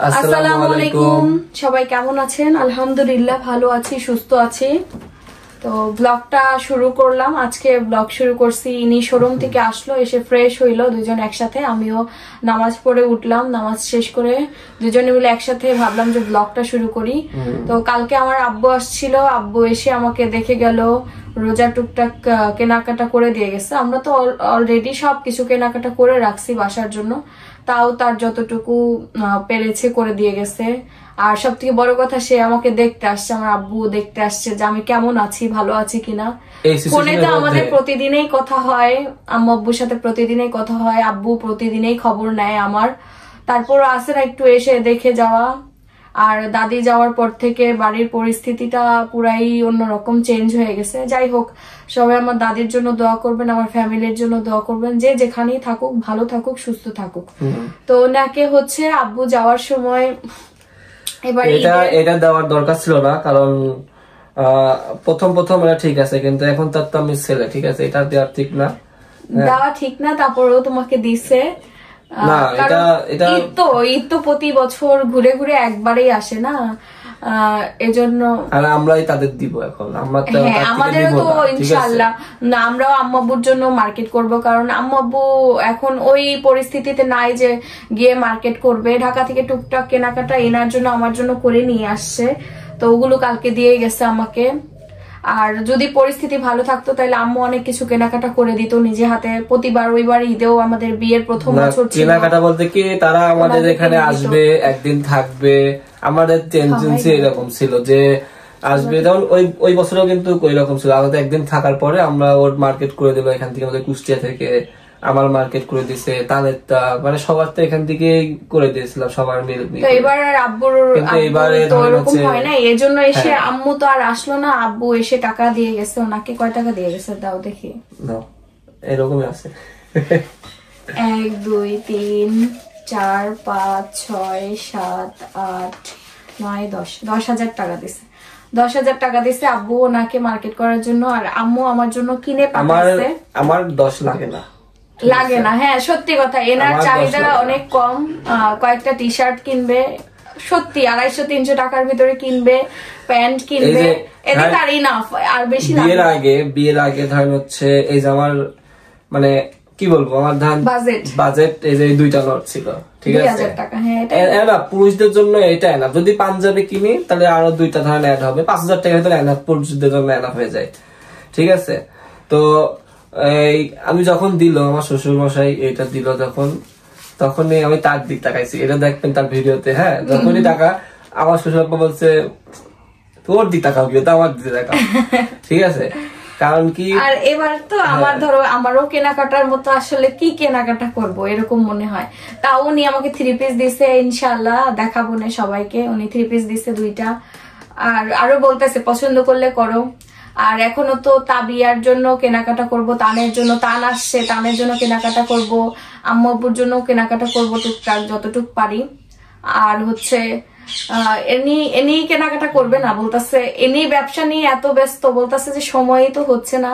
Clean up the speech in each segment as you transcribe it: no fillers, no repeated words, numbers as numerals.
আসসালামু আলাইকুম। সবাই কেমন আছেন? আলহামদুলিল্লাহ ভালো আছি, সুস্থ আছি। তো ব্লগটা শুরু করলাম। আজকে ব্লগ শুরু করছি। ইনি শোরুম থেকে আসলো, এসে ফ্রেশ হইলো দুজন একসাথে। আমিও নামাজ পড়ে উঠলাম, নামাজ শেষ করে দুজনে মিলে একসাথে ভাবলাম যে ব্লগটা শুরু করি। তো কালকে আমার আব্বু আসছিল, আব্বু এসে আমাকে দেখে গেল, রোজা টুকটাক কেনাকাটা করে দিয়ে গেছে। আমরা তো অলরেডি সবকিছু কেনাকাটা করে রাখছি বাসার জন্য, তাও তার যতটুকু পেরেছে করে দিয়ে গেছে। আর সব থেকে বড় কথা, সে আমাকে দেখতে আসছে, আমার আব্বু দেখতে আসছে যে আমি কেমন আছি, ভালো আছি কিনা। ফোনে তো আমাদের প্রতিদিনই কথা হয়, আম্মু আব্বুর সাথে প্রতিদিনই কথা হয়, আব্বু প্রতিদিনই খবর নেয় আমার। তারপর আসে না একটু এসে দেখে যাওয়া। আর দাদি যাওয়ার পর থেকে বাড়ির পরিস্থিতিটা পুরাই অন্যরকম চেঞ্জ হয়ে গেছে। যাই হোক, সবাই আমার দাদির জন্য দোয়া করবেন, আমার ফ্যামিলির জন্য দোয়া করবেন, যে যেখানেই থাকুক ভালো থাকুক, সুস্থ থাকুক। তো ওনাকে হচ্ছে আব্বু যাওয়ার সময় এবার এটা দেওয়ার দরকার ছিল না, কারণ প্রথম এটা ঠিক আছে, কিন্তু এখন তার তো আমি ছেলে, ঠিক আছে, এটা দেওয়া ঠিক না, দেওয়া ঠিক না। তারপরেও তোমাকে দিছে। ঈদ তো প্রতি বছর ঘুরে ঘুরে একবারেই আসে না, এজন্য আমরাই তাদের দিব। এখন আমাদের তো ইনশাআল্লাহ না, আমরাও আম্মু আব্বুর জন্য মার্কেট করব, কারণ আম্মু আব্বু এখন ওই পরিস্থিতিতে নাই যে গিয়ে মার্কেট করবে। ঢাকা থেকে টুকটাক কেনাকাটা এনার জন্য আমার জন্য করে নিয়ে আসছে, তো ওগুলো কালকে দিয়ে গেছে আমাকে। আর যদি পরিস্থিতি ভালো থাকতো তাহলে আম্মু অনেক কিছু কেনাকাটা করে দিত নিজে হাতে। প্রতিবার ওইবার ঈদেও, আমাদের বিয়ের প্রথম বছর ছিল, কেনাকাটা বলতে কি তারা আমাদের এখানে আসবে, একদিন থাকবে, আমাদের টেনডেন্সি এরকম ছিল যে আসবে। যেমন ওই বছরও কিন্তু ওই রকম ছিল, আমাদের একদিন থাকার পরে আমরা ওর মার্কেট করে দিল এখান থেকে, আমাদের কুষ্টিয়া থেকে আমার মার্কেট করে দিছে, তানেরটা, মানে সবার তো এখান থেকে করে দিয়েছিলাম সবার মিলে। এবার আব্বুর হয় না, এই জন্য এসে আম্মু তো আর আসলো না, আব্বু এসে টাকা দিয়ে গেছে। ওনাকে কয় টাকা দিয়ে গেছে দাও দেখি। এরকমই আছে 1 2 3 4 5 6 7 8 9 10,000 টাকা দিছে। 10,000 টাকা দিছে আব্বু ওনাকে মার্কেট করার জন্য। আর আম্মু আমার জন্য কিনে পাঠাচ্ছে। আমার 10 লাগে না। হ্যাঁ সত্যি কথা, এনার চাহিদা অনেক কম। কয়েকটা টি শার্ট কিনবে, সত্যি 250-300 টাকার ভিতরে কিনবে, প্যান্ট কিনবে, এতে তার ইনাফ, আর বেশি লাগবে। বিয়ের আগে ধরেন হচ্ছে এই যে আমার, মানে কি বলবো, আমার বাজেট এই যে 2টা নোট ছিল, ঠিক আছে, পুরুষদের জন্য এটা এনাফ। যদি পাঞ্জাবি কিনি তাহলে আরো 2টা ধরেন অ্যাড হবে, 5,000 টাকার ভিতরে এনাফ, পুরুষদের জন্য এনাফ হয়ে যায়, ঠিক আছে। তো আমি যখন দিল আমার শ্বশুর মশাই এটা দিল, তখনই আমি তার দিক তাকাইছি, এটা দেখবেন তার ভিডিওতে। হ্যাঁ, যখনই টাকা আমার শ্বশুর বলছে তোর দিক তাকাও, কি আমার দিকে তাকাও, ঠিক আছে। কারণ কি, আর এবার তো আমার ধরো আমারও কেনাকাটার মতো আসলে কি কেনাকাটা করব এরকম মনে হয়। তাও উনি আমাকে 3 পিস দিছে, ইনশাআল্লাহ দেখাবো না সবাইকে। উনি 3 পিস দিছে 2টা, আর আরো বলতেছে পছন্দ করলে করো। আর এখনো তো তাবিয়ার জন্য কেনাকাটা করব, তানের জন্য, তান আসছে, তানের জন্য কেনাকাটা করব, আম্মু আব্বুর জন্য কেনাকাটা করব টুকটাক যতটুক পারি। আর হচ্ছে এনি কেনাকাটা করবে না বলতেছে, এনি ব্যবসা নিয়ে এত ব্যস্ত, বলতেছে যে সময়ই তো হচ্ছে না।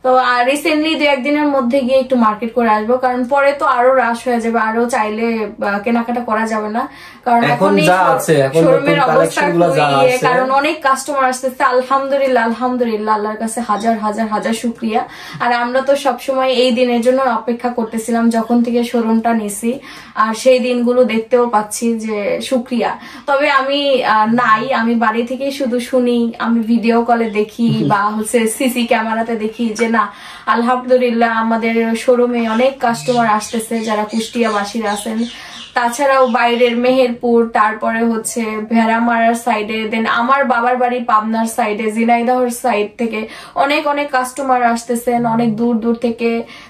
তো রিসেন্টলি 2-1 দিনের মধ্যে গিয়ে একটু মার্কেট করে আসবো, কারণ পরে তো আরো রাশ হয়ে যাবে, আরো চাইলে কেনাকাটা করা যাবে না। কারণ এখন শোরুমের অবস্থা, কারণ অনেক কাস্টমার আসতেছে। আলহামদুলিল্লাহ আল্লাহর কাছে হাজার হাজার হাজার শুক্রিয়া। আর আমরা তো সবসময় এই দিনের জন্য অপেক্ষা করতেছিলাম যখন থেকে শোরুমটা নিছি, আর সেই দিনগুলো দেখতেও পাচ্ছি, যে শুক্রিয়া। তবে আমি আমি বাড়ি থেকেই শুধু শুনি, আমি ভিডিও কলে দেখি বা হচ্ছে সিসি ক্যামেরাতে দেখি যে না আলহামদুলিল্লাহ আমাদের শোরুমে অনেক কাস্টমার আসতেছে যারা কুষ্টিয়াবাসীরা আছেন। তাছাড়াও বাইরের মেহেরপুর, তারপরে হচ্ছে ভেড়ামারার সাইডে, দেন আমার বাবার বাড়ি পাবনার সাইডে, ঝিনাইদহের সাইড থেকে অনেক কাস্টমার আসতেছেন, অনেক দূর দূর থেকে,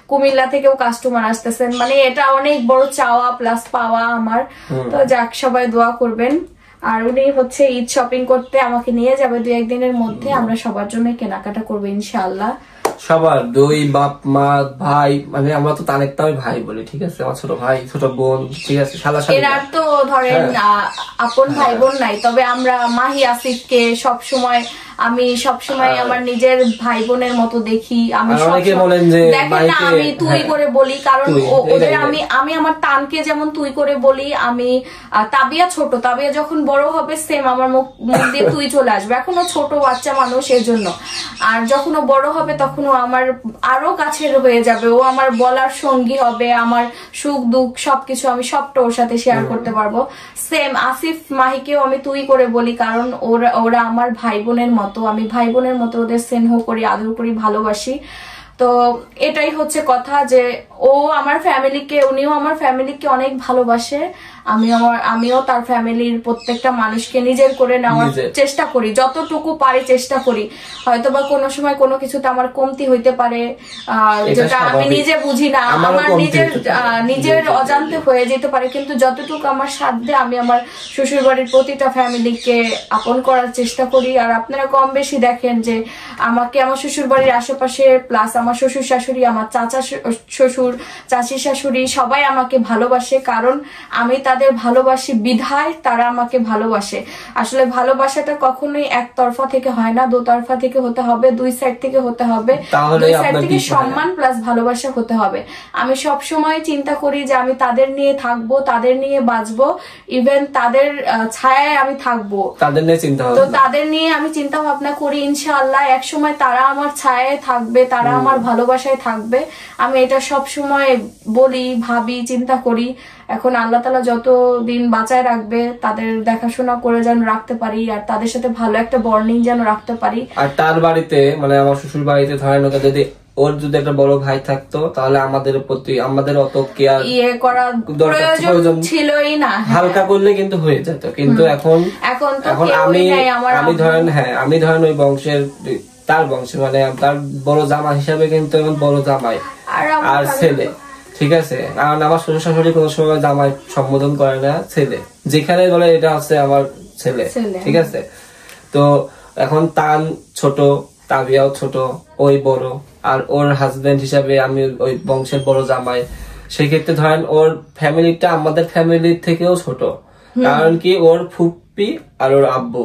কুমিল্লা থেকেও কাস্টমার আসতেছেন। মানে এটা অনেক বড় চাওয়া প্লাস পাওয়া আমার। তো যাক, সবাই দোয়া করবেন। আর উনি হচ্ছে ঈদ শপিং করতে আমাকে নিয়ে যাবে 2-1 দিনের মধ্যে। আমরা সবার জন্য কেনাকাটা করবো ইনশাআল্লাহ। সবার, দুই বাপ মা ভাই, মানে আমরা তো তানেরটা ভাই বলি, ঠিক আছে, আমার ছোট ভাই ছোট বোন, ঠিক আছে, এরা তো ধরেন আপন ভাই বোন নাই, তবে আমরা মাহি আসিফকে সব সময় আমি সবসময় আমার নিজের ভাই বোনের মতো দেখি। আমি দেখেন না, আমি তুই করে বলি, কারণ ওদের আমি আমার তানকে যেমন তুই করে বলি, আমি তাবিয়া ছোট, তাবিয়া যখন বড় হবে সেম আমার মুখ দিয়ে তুই চলে আসবে। এখনো ছোট বাচ্চা মানুষ, এর জন্য। আর যখন ও বড় হবে তখন ও আমার আরো কাছের হয়ে যাবে, ও আমার বলার সঙ্গী হবে, আমার সুখ দুঃখ সবকিছু আমি সবটা ওর সাথে শেয়ার করতে পারবো। সেম আসিফ মাহিকেও আমি তুই করে বলি, কারণ ওরা আমার ভাই বোনের মতো, আমি ভাই বোনের মতো ওদের স্নেহ করি, আদর করি, ভালোবাসি। তো এটাই হচ্ছে কথা, যে ও আমার ফ্যামিলিকে, উনিও আমার ফ্যামিলিকে অনেক ভালোবাসে। আমিও তার ফ্যামিলির প্রত্যেকটা মানুষকে নিজের করে নেওয়ার চেষ্টা করি, যতটুকু পারি চেষ্টা করি। হয়তোবা কোনো সময় কোনো কিছুতে আমার কমতি হইতে পারে, যেটা আমি নিজে বুঝি না, আমার নিজের অজান্তে হয়ে যেতে পারে, কিন্তু যতটুকু আমার সাধ্যে আমি আমার শ্বশুর বাড়ির প্রতিটা ফ্যামিলিকে আপন করার চেষ্টা করি। আর আপনারা কম বেশি দেখেন যে আমাকে আমার শ্বশুর বাড়ির আশেপাশে, প্লাস আমার শ্বশুর শাশুড়ি, আমার চাচা শ্বশুর, চাচি শাশুড়ি সবাই আমাকে ভালোবাসে, কারণ আমি তাদের ভালোবাসি বিধায় তারা আমাকে ভালোবাসে। আসলে ভালোবাসাটা কখনোই একতরফা থেকে হয় না, দোতরফা থেকে হতে হবে, দুই সাইড থেকে হতে হবে, দুই সাইড থেকে সম্মান প্লাস ভালোবাসা হতে হবে। আমি সব সময় চিন্তা করি যে আমি তাদের নিয়ে থাকবো, তাদের নিয়ে বাঁচবো, ইভেন তাদের ছায়ায় আমি থাকবো, তাদের নিয়ে আমি চিন্তা ভাবনা করি। ইনশাআল্লাহ এক সময় তারা আমার ছায়ায় থাকবে, তারা আমার ভালোবাসায় থাকবে। আমি এটা সব সময় বলি, ভাবি, চিন্তা করি। এখন আল্লাহ তাআলা যতদিন বাঁচায় রাখবে, তাদের দেখাশোনা করে যেন রাখতে পারি, আর তাদের সাথে ভালো একটা বন্ডিং যেন রাখতে পারি। আর তার বাড়িতে, মানে আমার শ্বশুর বাড়িতে ধরেন যদি ওর যদি একটা বড় ভাই থাকতো, তাহলে আমাদের প্রতি আমাদের অত কেয়ার করা প্রয়োজন ছিলই না, হালকা করলে কিন্তু হয়ে যেত। কিন্তু এখন আমি ধরেন ওই বংশের, তার বংশে, মানে তার বড় জামা হিসাবে কিন্তু এখন বড় জামাই আর ছেলে, ঠিক আছে। কারণ আমার শ্বশুর শাশুড়ি কোনো সময় জামাই সম্বোধন করে না, ছেলে, যেখানে বলে এটা হচ্ছে আমার ছেলে, ঠিক আছে। তো এখন তান ছোট, তাবিয়াও ছোট, ওই বড়, আর ওর হাজবেন্ড হিসাবে আমি ওই বংশের বড় জামাই। সেক্ষেত্রে ধরেন ওর ফ্যামিলিটা আমাদের ফ্যামিলির থেকেও ছোট, কারণ কি ওর ফুপ্পি আর ওর আব্বু,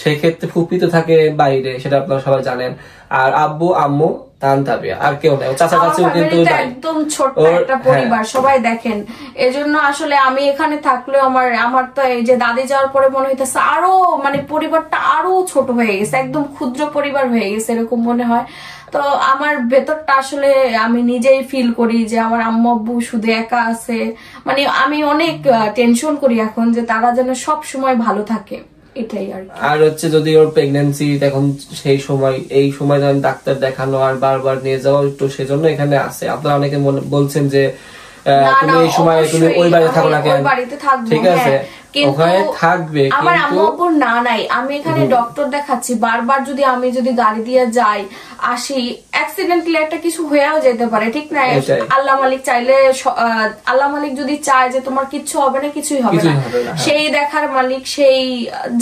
সেক্ষেত্রে ফুপ্পি তো থাকে বাইরে, সেটা আপনারা সবাই জানেন, আর আব্বু আম্মু তান তাবিয়া, আর কেউ নেই, চাচা চাচিও কিন্তু একদম ছোট্ট একটা পরিবার, সবাই দেখেন। এজন্য আসলে আমি এখানে থাকলেও আমার তো এই যে দাদি যাওয়ার পরে মনে হইতেছে আরো, মানে পরিবারটা আরো ছোট হয়ে গেছে, একদম ক্ষুদ্র পরিবার হয়ে গেছে, এরকম মনে হয়। তো আমার ভেতরটা আসলে আমি নিজেই ফিল করি যে আমার আম্মু আব্বু শুধু একা আছে, মানে আমি অনেক টেনশন করি এখন যে তারা যেন সব সময় ভালো থাকে, এটাই আর। আর হচ্ছে যদি ওর প্রেগন্যান্সি, এখন সেই সময়, এই সময় যেন ডাক্তার দেখানো আর বারবার নিয়ে যাওয়া, একটু সেজন্য এখানে আছে। আপনারা অনেকে বলছেন যে তুমি এই সময় তুমি ওই বাড়িতে থাকো না কেন, ঠিক আছে, ওখানে থাকবে, আমার আম্মু আব্বুর না নাই, আমি এখানে ডক্টর দেখাচ্ছি বারবার। আমি যদি গাড়ি দিয়ে যাই আসি, অ্যাক্সিডেন্টালি একটা কিছু হয়েও যেতে পারে, ঠিক না? আল্লাহ মালিক চাইলে, আল্লাহ মালিক যদি চায় যে তোমার কিচ্ছু হবে না, কিছুই হবে না, সেই দেখার মালিক, সেই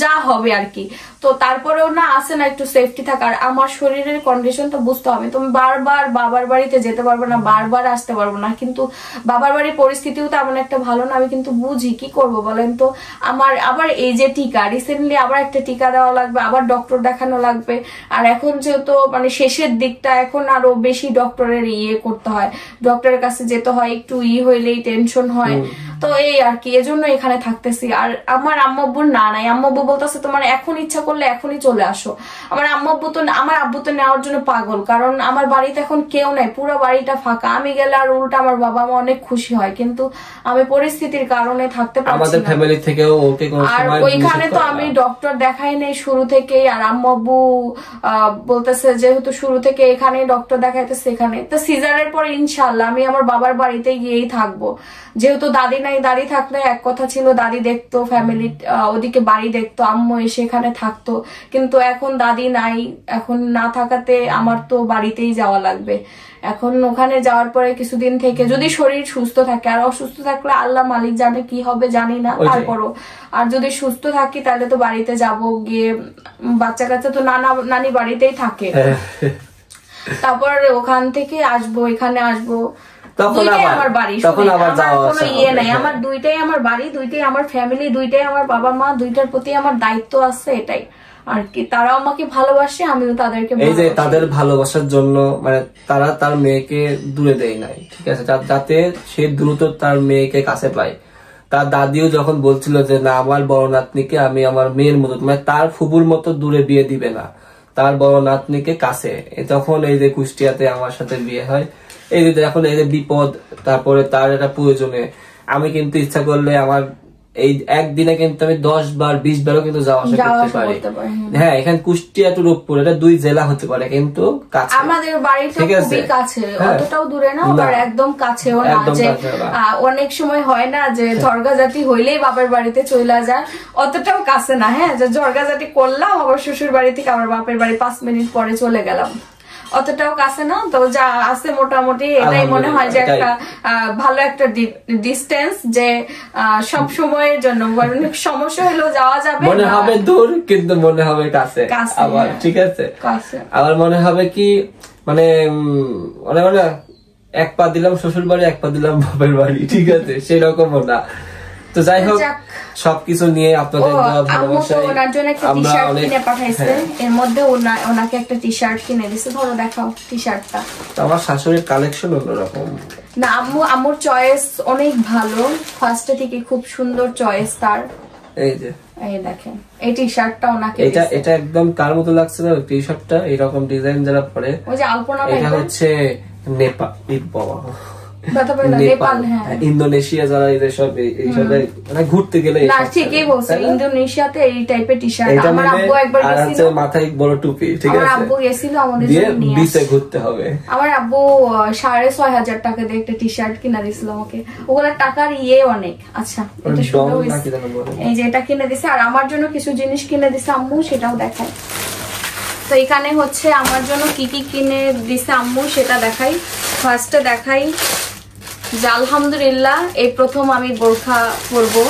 যা হবে আর কি। তো তারপরেও না আছে না একটু সেফটি থাকার। আমার শরীরের কন্ডিশন তো বুঝতে হবে, তুমি বারবার বাবার বাড়িতে যেতে পারবে না, বারবার আসতে পারবো না, কিন্তু বাবার বাড়ির পরিস্থিতিও তেমন একটা ভালো না, আমি কিন্তু বুঝি, কি করবো বলেন তো। আমার আবার এই যে টিকা, রিসেন্টলি আবার একটা টিকা দেওয়া লাগবে, আবার ডক্টর দেখানো লাগবে। আর এখন যেহেতু মানে শেষের দিকটা, এখন আরো বেশি ডক্টরের করতে হয়, ডক্টরের কাছে যেতে হয়, একটু হইলেই টেনশন হয়। তো এই আর কি, এজন্য এখানে থাকতেছি। আর আমার আম্মু আব্বুর না নাই, আম্মু আব্বু বলতেছে তোমার এখন ইচ্ছা করলে এখনই চলে আসো। আমার আব্বু তো নেওয়ার জন্য পাগল, কারণ আমার বাড়িতে এখন কেউ নাই, পুরো বাড়িটা ফাঁকা। আমি গেলে আর উল্টা আমার বাবা মা অনেক খুশি হয়, কিন্তু আমি পরিস্থিতির কারণে থাকতে পারছি না। আর ওইখানে তো আমি ডক্টর দেখাই নেই শুরু থেকেই, আর আম্মু আব্বু বলতেছে যেহেতু শুরু থেকে এখানে ডক্টর দেখাইতেছে, এখানে তো সিজারের পর ইনশাল্লাহ আমি আমার বাবার বাড়িতে গিয়েই থাকবো। যেহেতু দাদি নাই, দাদি থাকলে এক কথা ছিল, দাদি দেখতো ফ্যামিলি, ওদিকে বাড়ি দেখতো, আম্মু এসে এখানে থাকতো, কিন্তু এখন দাদি নাই, এখন না থাকাতে আমার তো বাড়িতেই যাওয়া লাগবে। এখন ওখানে যাওয়ার পরে কিছুদিন থেকে যদি শরীর সুস্থ থাকে, আর অসুস্থ থাকলে আল্লাহ মালিক জানে কি হবে, জানি না, তারপরও আর যদি সুস্থ থাকি তাহলে তো বাড়িতে যাব, গিয়ে বাচ্চা কাচ্চা তো নানি বাড়িতেই থাকে, তারপর ওখান থেকে আসবো, এখানে আসবো, আমার বাড়ি, কোনো নাই, আমার দুইটাই আমার বাড়ি, দুইটাই আমার ফ্যামিলি, দুইটাই আমার বাবা মা, দুইটার প্রতি আমার দায়িত্ব আছে, এটাই। আর কি তারাও আমাকে ভালোবাসে, আমিও তাদেরকে এই যে তাদের ভালোবাসার জন্য মানে তারা তার মেয়েকে দূরে দেয় নাই, ঠিক আছে, যাতে সে দ্রুত তার মেয়েকে কাছে পায়। তার দাদিও যখন বলছিল যে না আমার বড় নাতনিকে আমি আমার মেয়ের মতো, মানে তার ফুবুর মতো দূরে বিয়ে দিবে না, তার বড় নাতনিকে কাছে, তখন এই যে কুষ্টিয়াতে আমার সাথে বিয়ে হয়। এই যে এখন এই যে বিপদ, তারপরে তার এটা প্রয়োজনে আমি কিন্তু ইচ্ছা করলে আমার এই একদিনে কিন্তু আমি 10 বার 20 বারও কিন্তু যাওয়া আসা করতে পারি। হ্যাঁ, এখানে কুষ্টিয়া টু রূপপুর এটা 2 জেলা হতে পারে, কিন্তু কাছে আমাদের বাড়িটা খুবই কাছে, অতটাও দূরে না আবার একদম কাছেও না। যে অনেক সময় হয় না যে ঝড়গাঝাটি হইলেই বাপের বাড়িতে চলে যায়, অতটাও কাছে না। হ্যাঁ, যে ঝড়গাঝাটি করলাম আবার শ্বশুর বাড়ি থেকে আবার বাপের বাড়ি 5 মিনিট পরে চলে গেলাম, অতটাও কাছে না। তো যা আছে মোটামুটি এটাই মনে হয় যে একটা ভালো একটা ডিস্টেন্স, যে সব সময়ের জন্য সমস্যা হলেও যাওয়া যাবে, মনে হবে দূর কিন্তু মনে হবে কাছে আবার, ঠিক আছে। আবার মনে হবে কি মানে মনে মানে 1 পা দিলাম শ্বশুর বাড়ি 1 পা দিলাম বাপের বাড়ি, ঠিক আছে, সেরকমও না। তো যাই হোক সবকিছু নিয়ে আপনাদের ওনার জন্য একটা টি শার্ট কিনে পাঠাইছে, এর মধ্যে ওনাকে একটা টি শার্ট কিনে দিছে। ধরো দেখাও টি শার্টটা। আমার শাশুড়ির কালেকশন অন্যরকম না, আম্মুর চয়েস অনেক ভালো, ফার্স্ট থেকে খুব সুন্দর চয়েস তার। এই যে এই দেখেন এই টি শার্টটা ওনাকে এটা একদম কার মতো লাগছে না টি শার্টটা, এরকম ডিজাইন যারা পরে, ওই যে আলপনা, এটা হচ্ছে নেপাল, নেপাল, হ্যাঁ ইন্দোনেশিয়া, যারা এইসব ঘুরতে গেলে ঠিকই বলছে, ইন্দোনেশিয়াতে এই টাইপের টি শার্ট। আমার আব্বু একবার গেছিল, মাথায় বড় টুপি, ঠিক আছে, আমার আব্বু গেছিল আমাদের জন্য নিয়ে বিচে ঘুরতে হবে। আমার আব্বু 6,500 টাকা দিয়ে একটা টি শার্ট কিনে দিছিল আমাকে, ওগুলোর টাকার অনেক। আচ্ছা, এটা সুন্দর হয়েছে, এই যে এটা কিনে দিছে। আর আমার জন্য কিছু জিনিস কিনে দিছে আম্মু, সেটাও দেখাই। তো এখানে হচ্ছে আমার জন্য কি কি কিনে দিছে আম্মু সেটা দেখাই। ফার্স্টে দেখাই যে আলহামদুলিল্লাহ এই প্রথম আমি বোরখা পরবো,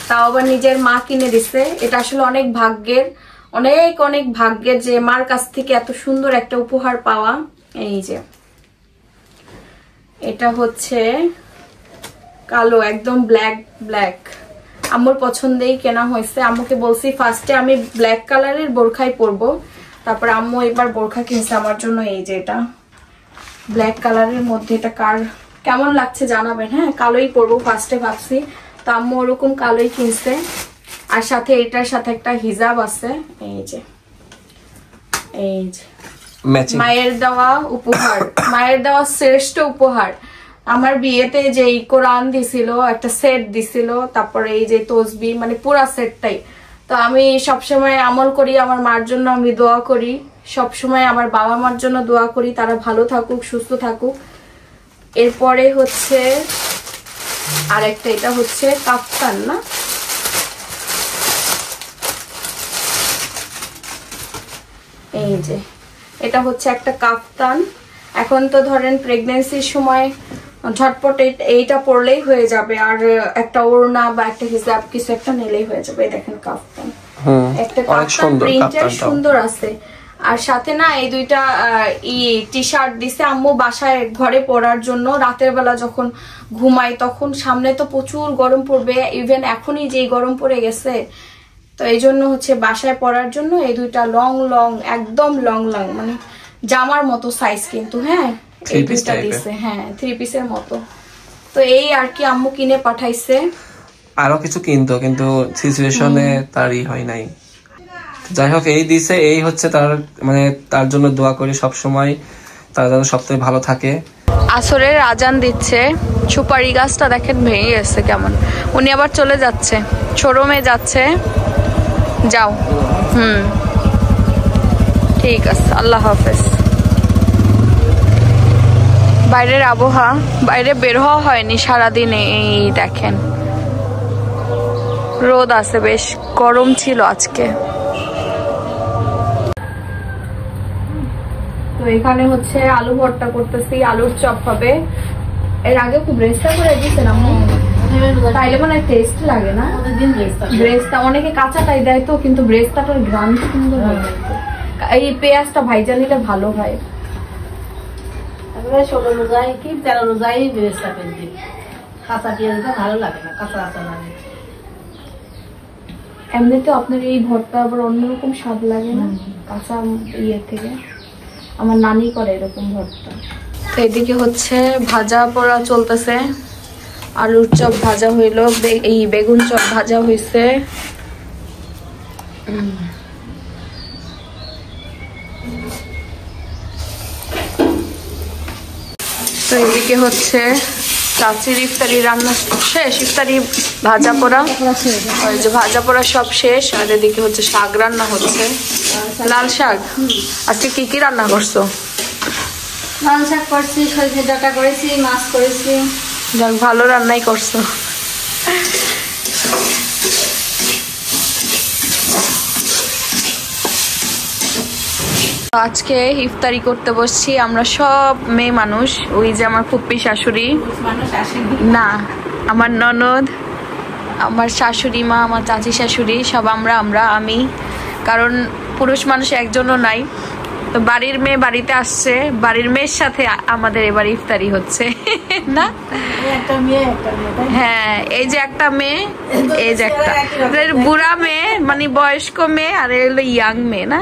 তাও আবার নিজের মা কিনে দিছে। এটা আসলে অনেক ভাগ্যের, অনেক অনেক ভাগ্যের যে মার কাছ থেকে এত সুন্দর একটা উপহার পাওয়া। এই যে এটা হচ্ছে কালো, একদম ব্ল্যাক, আম্মুর পছন্দেই কেনা হয়েছে। আম্মুকে বলছি ফার্স্টে আমি ব্ল্যাক কালারের বোরখাই পরবো, তারপর আম্মু এবার বোরখা কিনছে আমার জন্য। এই যে এটা ব্ল্যাক কালারের মধ্যে, এটা কার কেমন লাগছে জানাবেন। হ্যাঁ, কালোই পরবো ফার্স্টে ভাবছি, তো আম্মু ওরকম কালোই কিনছে। আর সাথে এটার সাথে একটা হিজাব আছে। এই যে মায়ের দেওয়া উপহার, মায়ের দেওয়া শ্রেষ্ঠ উপহার। আমার বিয়েতে যে কোরআন দিছিল, একটা সেট দিছিল, তারপরে এই যে তসবি, মানে পুরা সেটটাই। তো আমি সবসময় আমল করি, আমার মার জন্য আমি দোয়া করি, সবসময় আমার বাবা মার জন্য দোয়া করি, তারা ভালো থাকুক, সুস্থ থাকুক। এরপরে হচ্ছে আরেকটা, এটা হচ্ছে কাফতান, না এই যে এটা হচ্ছে একটা কাফতান। এখন তো ধরেন প্রেগনেন্সির সময় ঝটপট এইটা পরলেই হয়ে যাবে, আর একটা ওড়না বা একটা হিজাব কিছু একটা নিলেই হয়ে যাবে। দেখেন কাফতান, একটা কাফতান প্রিন্টের সুন্দর আছে। আর সাথে না এই দুইটা টি শার্ট দিছে আম্মু বাসায় ঘরে পরার জন্য, রাতের বেলা যখন ঘুমাই তখন। সামনে তো প্রচুর গরম পড়বে, ইভেন এখনই যেই গরম পড়ে গেছে, তো এই জন্য হচ্ছে বাসায় পরার জন্য এই দুইটা লং একদম লং মানে জামার মতো সাইজ, কিন্তু হ্যাঁ এই দুইটা দিছে, হ্যাঁ 3 পিসের মতো। তো এই আর কি আম্মু কিনে পাঠাইছে। আরো কিছু কিনতো কিন্তু সিচুয়েশনে তারই হয় নাই। যাই হোক এই দিছে, এই হচ্ছে তার মানে তার জন্য দোয়া করি সব সময়, তার যেন সবথেকে ভালো থাকে। আসরের আজান দিচ্ছে, সুপারি গাছটা দেখেন ভেঙে গেছে কেমন। উনি আবার চলে যাচ্ছে, শোরুমে যাচ্ছে। যাও, ঠিক আছে, আল্লাহ হাফেজ। বাইরের আবহাওয়া, বাইরে বের হওয়া হয়নি সারাদিনে। এই দেখেন রোদ আছে, বেশ গরম ছিল আজকে। তো এখানে হচ্ছে আলু ভর্তা করতেছি, আলুর চপ হবে। এর আগে খুব ব্রেস্তা করে দিয়েছিলাম, তাইলে মানে টেস্ট লাগে না ব্রেস্তা। অনেকে কাঁচাটাই দেয় তো, কিন্তু ব্রেস্তাটার গ্রাম সুন্দর হয়। এই পেঁয়াজটা ভাইজা নিলে ভালো হয়। ষোলো রোজাই কি 13 রোজাই ব্রেস্তা পেয়ে কাঁচা পেঁয়াজটা ভালো লাগে না, কাঁচা লাগে। এমনিতে আপনার এই ভর্তা আবার অন্যরকম স্বাদ লাগে না কাঁচা ইয়ে থেকে, আমার নানি করে এরকম ভর্তা। তো এদিকে হচ্ছে ভাজা পোড়া চলতেছে, আলুর চপ ভাজা হইলো, এই বেগুন চপ ভাজা হইছে। তো এদিকে হচ্ছে চাচির ইফতারি রান্না শেষ, ইফতারি ভাজা পোড়া, ওই যে ভাজা পোড়া সব শেষ। আর এদিকে হচ্ছে শাক রান্না হচ্ছে, লাল শাক। আজকে কি কি রান্না করছো? লাল শাক করছি, সরষে ডাটা করেছি, মাছ করেছি। যাক, ভালো রান্নাই করছো। আজকে ইফতারি করতে বসছি আমরা সব মেয়ে মানুষ। ওই যে আমার ফুপ্পি শাশুড়ি, না আমার ননদ, আমার শাশুড়ি মা, আমার চাচি শাশুড়ি, সব আমি, কারণ পুরুষ মানুষ একজনও নাই। তো বাড়ির মেয়ে বাড়িতে আসছে, বাড়ির মেয়ের সাথে আমাদের এবার ইফতারি হচ্ছে না? হ্যাঁ, এই যে একটা মেয়ে, এই যে একটা বুড়া মেয়ে, মানে বয়স্ক মেয়ে, আর এলো ইয়াং মেয়ে না?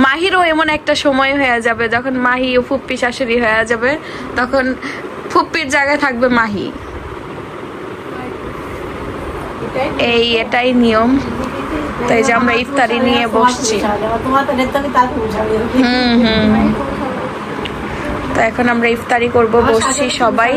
মাহিরও এমন একটা সময় হয়ে যাবে যখন মাহি ও ফুপ্পি শাশুড়ি হয়ে যাবে, তখন ফুপ্পির জায়গায় থাকবে মাহি। এটাই নিয়ম। তাই যে আমরা ইফতারি নিয়ে বসছি। তো এখন আমরা ইফতারি করব, বসছি সবাই।